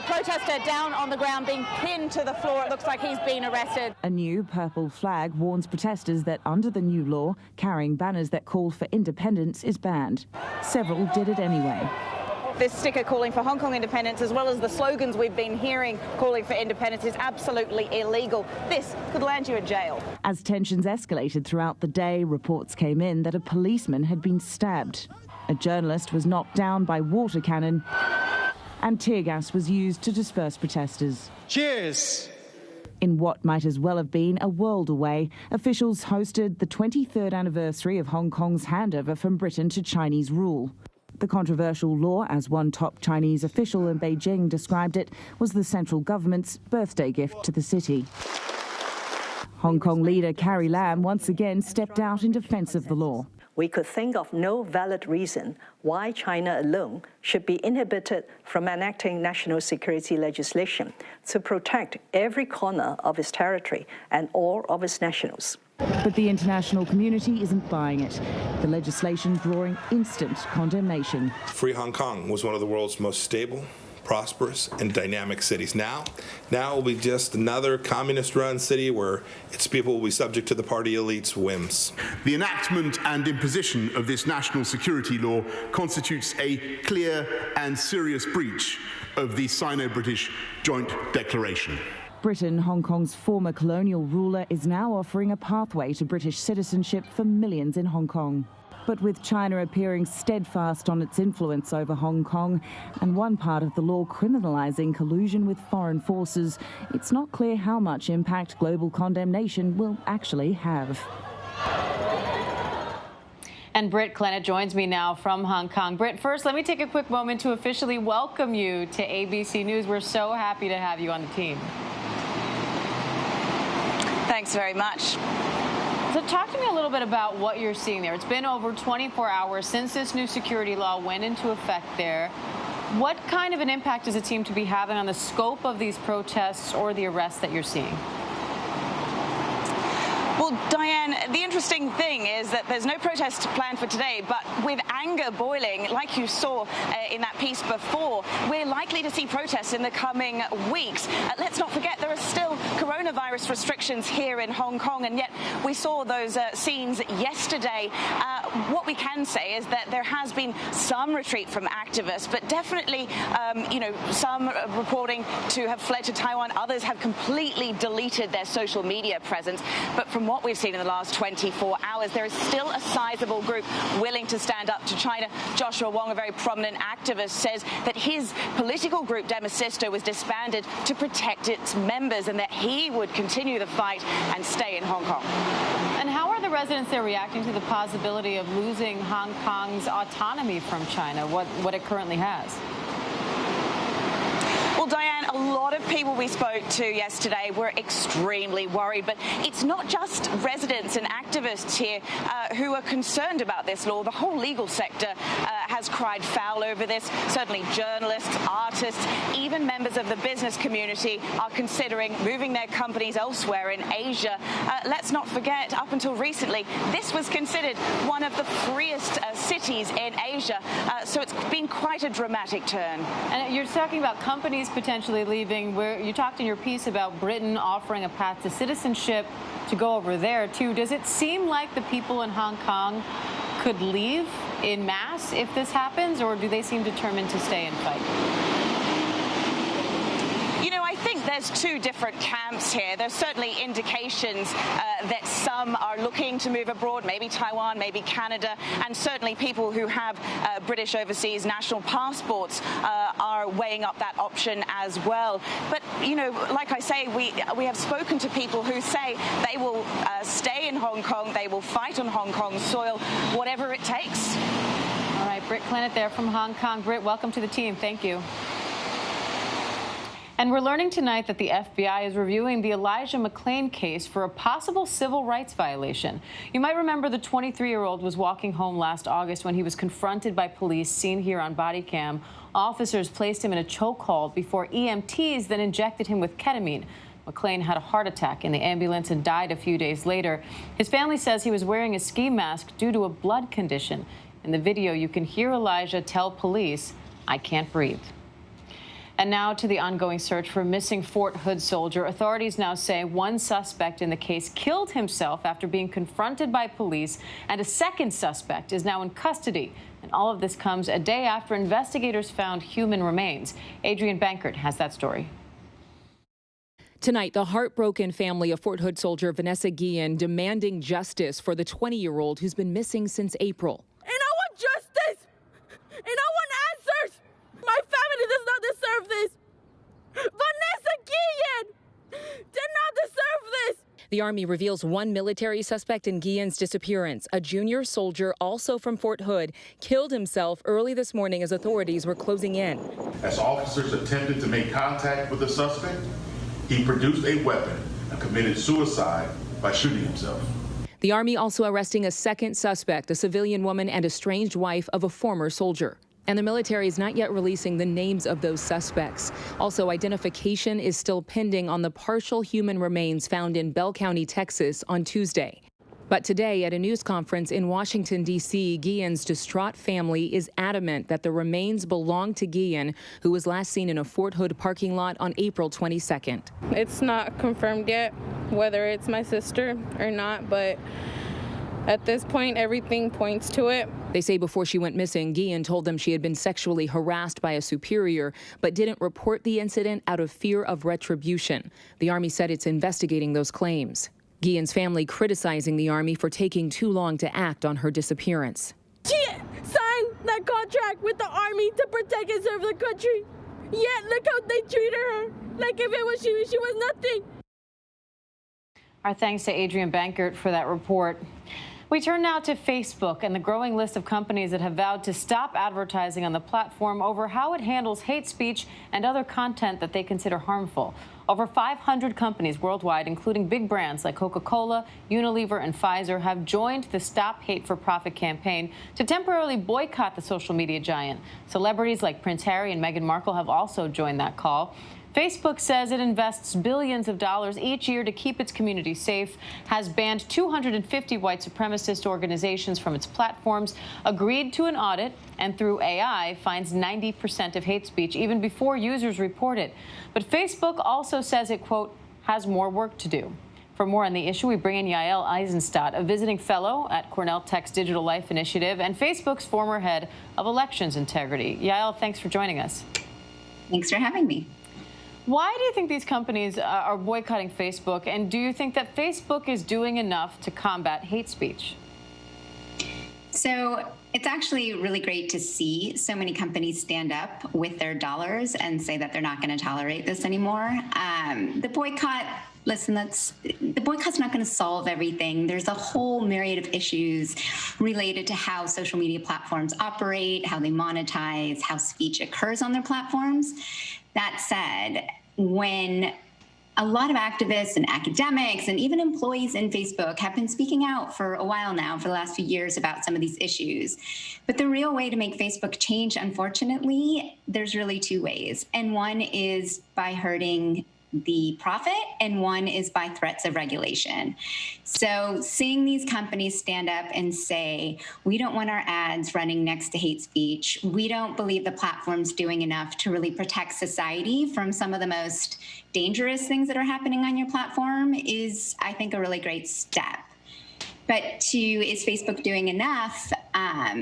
protester down on the ground being pinned to the floor. It looks like he's been arrested. A new purple flag warns protesters that under the new law, carrying banners that call for independence is banned. Several did it anyway. This sticker calling for Hong Kong independence, as well as the slogans we've been hearing calling for independence, is absolutely illegal. This could land you in jail. As tensions escalated throughout the day, reports came in that a policeman had been stabbed. A journalist was knocked down by water cannon, and tear gas was used to disperse protesters. Cheers! In what might as well have been a world away, officials hosted the 23rd anniversary of Hong Kong's handover from Britain to Chinese rule. The controversial law, as one top Chinese official in Beijing described it, was the central government's birthday gift to the city. Hong Kong leader Carrie Lam once again stepped out in defense of the law. We could think of no valid reason why China alone should be inhibited from enacting national security legislation to protect every corner of its territory and all of its nationals. But the international community isn't buying it. The legislation drawing instant condemnation. Free Hong Kong was one of the world's most stable, prosperous, and dynamic cities. Now it will be just another communist-run city where its people will be subject to the party elite's whims. The enactment and imposition of this national security law constitutes a clear and serious breach of the Sino-British Joint Declaration. Britain, Hong Kong's former colonial ruler, is now offering a pathway to British citizenship for millions in Hong Kong. But with China appearing steadfast on its influence over Hong Kong and one part of the law criminalising collusion with foreign forces, it's not clear how much impact global condemnation will actually have. And Britt Clennett joins me now from Hong Kong. Britt, first, let me take a quick moment to officially welcome you to ABC News. We're so happy to have you on the team. Thanks very much. So talk to me a little bit about what you're seeing there. It's been over 24 hours since this new security law went into effect there. What kind of an impact does it seem to be having on the scope of these protests or the arrests that you're seeing? Well, Diane, the interesting thing is that there's no protest planned for today, but with anger boiling, like you saw in that piece before, we're likely to see protests in the coming weeks. Let's not forget there are still coronavirus restrictions here in Hong Kong, and yet we saw those scenes yesterday. What we can say is that there has been some retreat from activists, but definitely, some reporting to have fled to Taiwan. Others have completely deleted their social media presence. But from what we've seen in the last 24 hours, there is still a sizable group willing to stand up to China. Joshua Wong, a very prominent activist, says that his political group, Demosisto, was disbanded to protect its members and that he would continue the fight and stay in Hong Kong. And how are the residents there reacting to the possibility of losing Hong Kong's autonomy from China, what it currently has? Well, Diane, a lot of people we spoke to yesterday were extremely worried, but it's not just residents and activists here who are concerned about this law. The whole legal sector has cried foul over this. Certainly journalists, artists, even members of the business community are considering moving their companies elsewhere in Asia. Let's not forget, up until recently, this was considered one of the freest cities in Asia, so it's been quite a dramatic turn. And you're talking about companies potentially leaving. You talked in your piece about Britain offering a path to citizenship to go over there, too. Does it seem like the people in Hong Kong could leave en masse if this happens, or do they seem determined to stay and fight? I think there's two different camps here. There's certainly indications that some are looking to move abroad, maybe Taiwan, maybe Canada, and certainly people who have British overseas national passports are weighing up that option as well. But, like I say, we have spoken to people who say they will stay in Hong Kong, they will fight on Hong Kong soil, whatever it takes. All right, Britt Clennett there from Hong Kong. Britt, welcome to the team. Thank you. And we're learning tonight that the FBI is reviewing the Elijah McClain case for a possible civil rights violation. You might remember the 23-year-old was walking home last August when he was confronted by police, seen here on body cam. Officers placed him in a chokehold before EMTs then injected him with ketamine. McClain had a heart attack in the ambulance and died a few days later. His family says he was wearing a ski mask due to a blood condition. In the video, you can hear Elijah tell police, "I can't breathe." And now to the ongoing search for a missing Fort Hood soldier. Authorities now say one suspect in the case killed himself after being confronted by police, and a second suspect is now in custody. And all of this comes a day after investigators found human remains. Adrian Bankert has that story. Tonight, the heartbroken family of Fort Hood soldier Vanessa Guillen demanding justice for the 20-year-old who's been missing since April. And I want justice! And I want answers! My family does not deserve this! Vanessa Guillen did not deserve this! The Army reveals one military suspect in Guillen's disappearance. A junior soldier, also from Fort Hood, killed himself early this morning as authorities were closing in. As officers attempted to make contact with the suspect, he produced a weapon and committed suicide by shooting himself. The Army also arresting a second suspect, a civilian woman and estranged wife of a former soldier. And the military is not yet releasing the names of those suspects. Also, identification is still pending on the partial human remains found in Bell County, Texas on Tuesday. But today, at a news conference in Washington, D.C., Guillen's distraught family is adamant that the remains belong to Guillen, who was last seen in a Fort Hood parking lot on April 22nd. It's not confirmed yet whether it's my sister or not, but at this point, everything points to it. They say before she went missing, Guillen told them she had been sexually harassed by a superior, but didn't report the incident out of fear of retribution. The Army said it's investigating those claims. Guillen's family criticizing the Army for taking too long to act on her disappearance. She signed that contract with the Army to protect and serve the country. Yet look how they treated her. Like if it was she was nothing. Our thanks to Adrian Bankert for that report. We turn now to Facebook and the growing list of companies that have vowed to stop advertising on the platform over how it handles hate speech and other content that they consider harmful. Over 500 companies worldwide, including big brands like Coca-Cola, Unilever, and Pfizer, have joined the Stop Hate for Profit campaign to temporarily boycott the social media giant. Celebrities like Prince Harry and Meghan Markle have also joined that call. Facebook says it invests billions of dollars each year to keep its community safe, has banned 250 white supremacist organizations from its platforms, agreed to an audit, and through AI finds 90% of hate speech even before users report it. But Facebook also says it, quote, has more work to do. For more on the issue, we bring in Yael Eisenstadt, a visiting fellow at Cornell Tech's Digital Life Initiative and Facebook's former head of elections integrity. Yael, thanks for joining us. Thanks for having me. Why do you think these companies are boycotting Facebook, and do you think that Facebook is doing enough to combat hate speech? So it's actually really great to see so many companies stand up with their dollars and say that they're not going to tolerate this anymore. The boycott, listen, the boycott's not going to solve everything. There's a whole myriad of issues related to how social media platforms operate, how they monetize, how speech occurs on their platforms. That said, when a lot of activists and academics and even employees in Facebook have been speaking out for a while now, for the last few years, about some of these issues. But the real way to make Facebook change, unfortunately, there's really two ways. And one is by hurting the profit, and one is by threats of regulation. So seeing these companies stand up and say, we don't want our ads running next to hate speech, we don't believe the platform's doing enough to really protect society from some of the most dangerous things that are happening on your platform is, I think, a really great step. But is Facebook doing enough?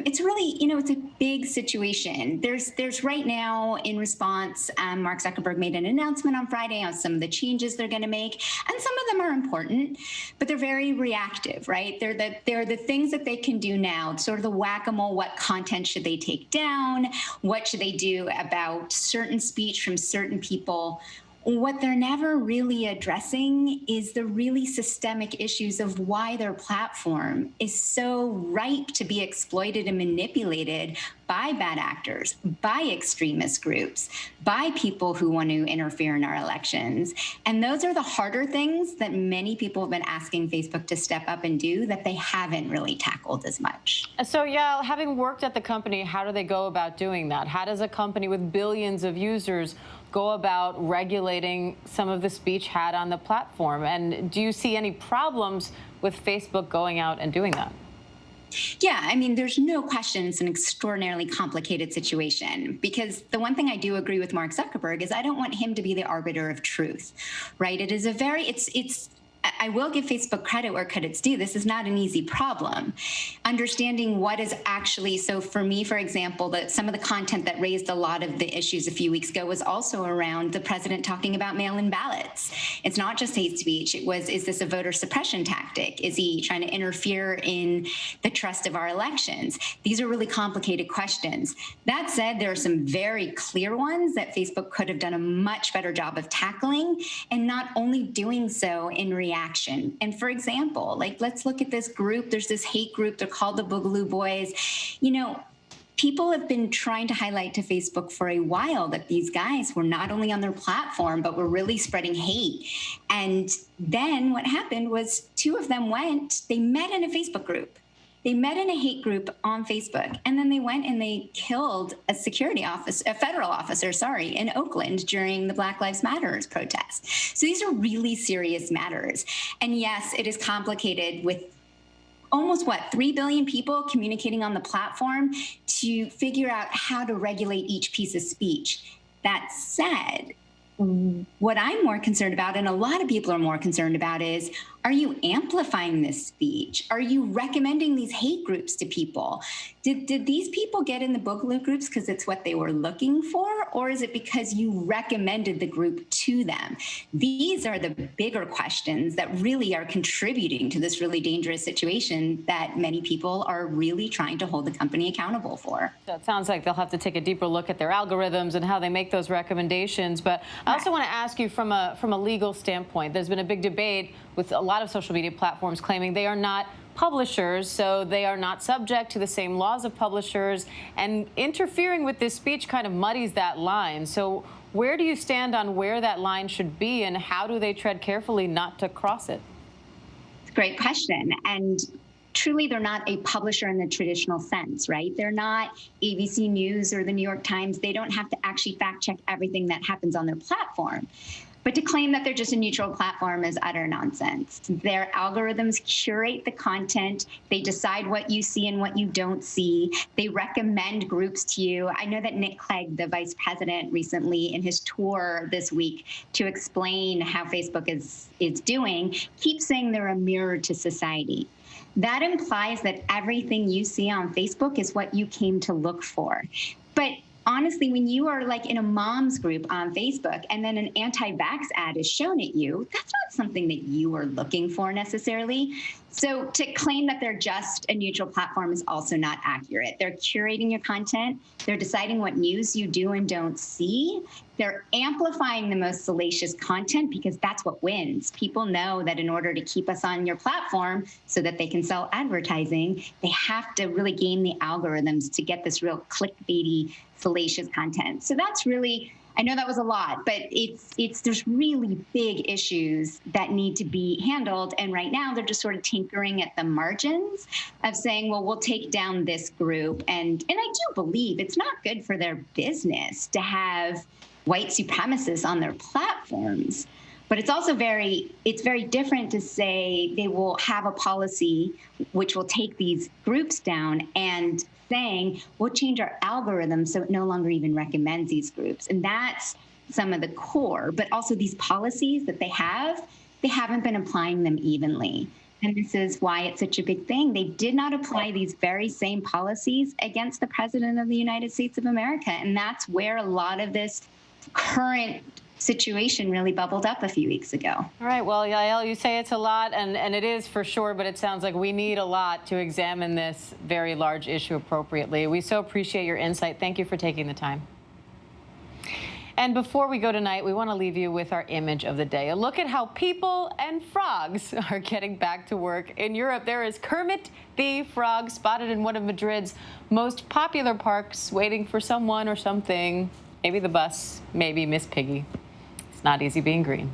It's really, it's a big situation. There's right now, in response, Mark Zuckerberg made an announcement on Friday on some of the changes they're going to make, and some of them are important, but they're very reactive, right? They're the things that they can do now, sort of the whack-a-mole. What content should they take down? What should they do about certain speech from certain people? What they're never really addressing is the really systemic issues of why their platform is so ripe to be exploited and manipulated by bad actors, by extremist groups, by people who want to interfere in our elections. And those are the harder things that many people have been asking Facebook to step up and do that they haven't really tackled as much. So, yeah, having worked at the company, how do they go about doing that? How does a company with billions of users go about regulating some of the speech had on the platform? And do you see any problems with Facebook going out and doing that? Yeah, I mean, there's no question it's an extraordinarily complicated situation, because the one thing I do agree with Mark Zuckerberg is I don't want him to be the arbiter of truth, right? It is a very, I will give Facebook credit where credit's due. This is not an easy problem. Understanding what is actually, so for me, for example, that some of the content that raised a lot of the issues a few weeks ago was also around the president talking about mail-in ballots. It's not just hate speech. It was, is this a voter suppression tactic? Is he trying to interfere in the trust of our elections? These are really complicated questions. That said, there are some very clear ones that Facebook could have done a much better job of tackling, and not only doing so in reaction. And for example, like, let's look at this group. There's this hate group. They're called the Boogaloo Boys. You know, people have been trying to highlight to Facebook for a while that these guys were not only on their platform, but were really spreading hate. And then what happened was two of them they met in a Facebook group. They met in a hate group on Facebook, and then they went and they killed a federal officer, in Oakland during the Black Lives Matter protest. So these are really serious matters. And yes, it is complicated with almost 3 billion people communicating on the platform to figure out how to regulate each piece of speech. That said, what I'm more concerned about, and a lot of people are more concerned about, is, are you amplifying this speech? Are you recommending these hate groups to people? Did these people get in the Boogaloo groups because it's what they were looking for? Or is it because you recommended the group to them? These are the bigger questions that really are contributing to this really dangerous situation that many people are really trying to hold the company accountable for. So it sounds like they'll have to take a deeper look at their algorithms and how they make those recommendations. But I also want to ask you from a legal standpoint, there's been a big debate with a lot of social media platforms claiming they are not publishers, so they are not subject to the same laws of publishers, and interfering with this speech kind of muddies that line. So where do you stand on where that line should be, and how do they tread carefully not to cross it? It's a great question. And truly, they're not a publisher in the traditional sense, right? They're not ABC News or the New York Times. They don't have to actually fact check everything that happens on their platform. But to claim that they're just a neutral platform is utter nonsense. Their algorithms curate the content. They decide what you see and what you don't see. They recommend groups to you. I know that Nick Clegg, the vice president, recently in his tour this week to explain how Facebook is doing, keeps saying they're a mirror to society. That implies that everything you see on Facebook is what you came to look for. But honestly, when you are like in a mom's group on Facebook and then an anti-vax ad is shown at you, that's not something that you are looking for necessarily. So to claim that they're just a neutral platform is also not accurate. They're curating your content. They're deciding what news you do and don't see. They're amplifying the most salacious content because that's what wins. People know that in order to keep us on your platform so that they can sell advertising, they have to really game the algorithms to get this real clickbaity, salacious content. So that's really, I know that was a lot, but there's really big issues that need to be handled. And right now they're just sort of tinkering at the margins of saying, well, we'll take down this group. And I do believe it's not good for their business to have white supremacists on their platforms. But it's also very different to say they will have a policy which will take these groups down and saying we'll change our algorithm so it no longer even recommends these groups. And that's some of the core, but also these policies that they haven't been applying them evenly. And this is why it's such a big thing. They did not apply these very same policies against the president of the United States of America. And that's where a lot of this current situation really bubbled up a few weeks ago. All right, well, Yael, you say it's a lot, and it is for sure, but it sounds like we need a lot to examine this very large issue appropriately. We so appreciate your insight. Thank you for taking the time. And before we go tonight, we want to leave you with our image of the day. A look at how people and frogs are getting back to work. In Europe, there is Kermit the Frog spotted in one of Madrid's most popular parks, waiting for someone or something. Maybe the bus, maybe Miss Piggy. It's not easy being green.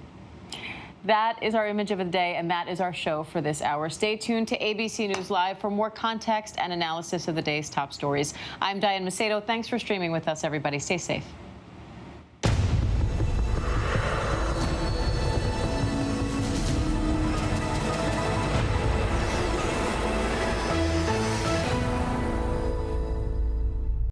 That is our image of the day, and that is our show for this hour. Stay tuned to ABC News Live for more context and analysis of the day's top stories. I'm Diane Macedo. Thanks for streaming with us, everybody. Stay safe.